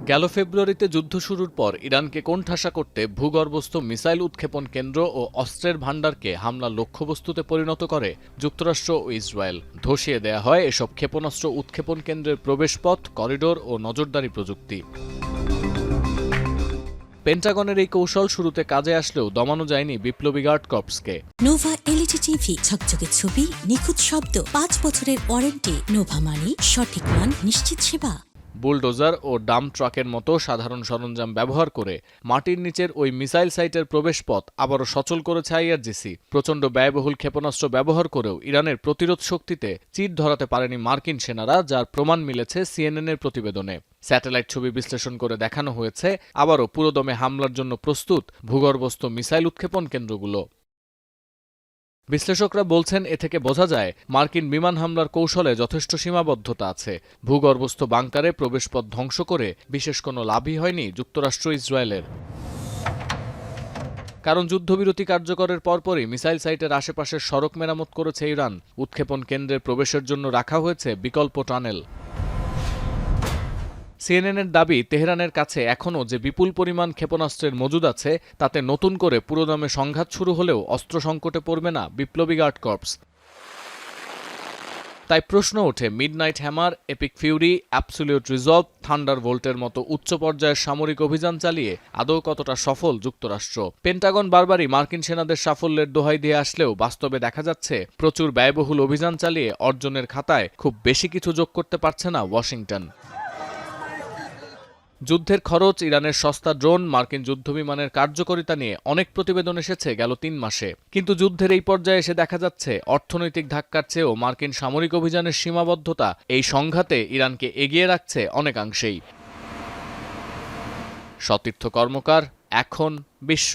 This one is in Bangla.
গেল ফেব্রুয়ারিতে যুদ্ধ শুরুর পর ইরানকে কোণঠাসা করতে ভূগর্ভস্থ মিসাইল উৎক্ষেপণ কেন্দ্র ও অস্ত্রের ভাণ্ডারকে হামলার লক্ষ্যবস্তুতে পরিণত করে যুক্তরাষ্ট্র ও ইসরায়েল। ধসিয়ে দেয়া হয় এসব ক্ষেপণাস্ত্র উৎক্ষেপণ কেন্দ্রের প্রবেশপথ, করিডোর ও নজরদারি প্রযুক্তি। পেন্টাগনের এই কৌশল শুরুতে কাজে আসলেও দমানো যায়নি বিপ্লবী গার্ড কর্পসকে। নোভা এলইডি টিভি, ঝকঝকে ছবি, নিখুঁত শব্দ, 5 বছরের ওয়ারেন্টি। নোভা মানি সঠিক মান, নিশ্চিত সেবা। বুলডোজার ও ডাম্প ট্রাকের মতো সাধারণ সরঞ্জাম ব্যবহার করে মাটির নিচের ওই মিসাইল সাইটের প্রবেশপথ আবারও সচল করেছে আইআরজিসি। প্রচণ্ড ব্যয়বহুল ক্ষেপণাস্ত্র ব্যবহার করেও ইরানের প্রতিরোধ শক্তিতে চির ধরাতে পারেনি মার্কিন সেনারা, যার প্রমাণ মিলেছে সিএনএনের প্রতিবেদনে। স্যাটেলাইট ছবি বিশ্লেষণ করে দেখানো হয়েছে আবারও পুরোদমে হামলার জন্য প্রস্তুত ভূগর্ভস্থ মিসাইল উৎক্ষেপণ কেন্দ্রগুলো। বিশ্লেষকরা বলছেন, এ থেকে বোঝা যায় মার্কিন বিমান হামলার কৌশলে যথেষ্ট সীমাবদ্ধতা আছে। ভূগর্ভস্থ বাংকারে প্রবেশপথ ধ্বংস করে বিশেষ কোনো লাভই হয়নি যুক্তরাষ্ট্র ইসরায়েলের। কারণ যুদ্ধবিরতি কার্যকরের পরপরই মিসাইল সাইটের আশেপাশের সড়ক মেরামত করেছে ইরান। উৎক্ষেপণ কেন্দ্রের প্রবেশের জন্য রাখা হয়েছে বিকল্প টানেল। সিএনএনের দাবি, তেহরানের কাছে এখনও যে বিপুল পরিমাণ ক্ষেপণাস্ত্রের মজুদ আছে তাতে নতুন করে পুরোদমে সংঘাত শুরু হলেও অস্ত্র সংকটে পড়বে না বিপ্লবী গার্ড কর্পস। তাই প্রশ্ন ওঠে, Midnight Hammer, Epic Fury, Absolute Resolve, থান্ডারবোল্টের মতো উচ্চ পর্যায়ের সামরিক অভিযান চালিয়ে আদৌ কতটা সফল যুক্তরাষ্ট্র? পেন্টাগন বারবারই মার্কিন সেনাদের সাফল্যের দোহাই দিয়ে আসলেও বাস্তবে দেখা যাচ্ছে প্রচুর ব্যয়বহুল অভিযান চালিয়ে অর্জনের খাতায় খুব বেশি কিছু যোগ করতে পারছে না ওয়াশিংটন। যুদ্ধের খরচ, ইরানের সস্তা ড্রোন, মার্কিন যুদ্ধবিমানের কার্যকারিতা নিয়ে অনেক প্রতিবেদন এসেছে গেল 3 মাসে। কিন্তু যুদ্ধের এই পর্যায়ে এসে দেখা যাচ্ছে অর্থনৈতিক ধাক্কার চেয়েও মার্কিন সামরিক অভিযানের সীমাবদ্ধতা এই সংঘাতে ইরানকে এগিয়ে রাখছে অনেকাংশেই। সতীর্থ কর্মকার, এখন বিশ্ব।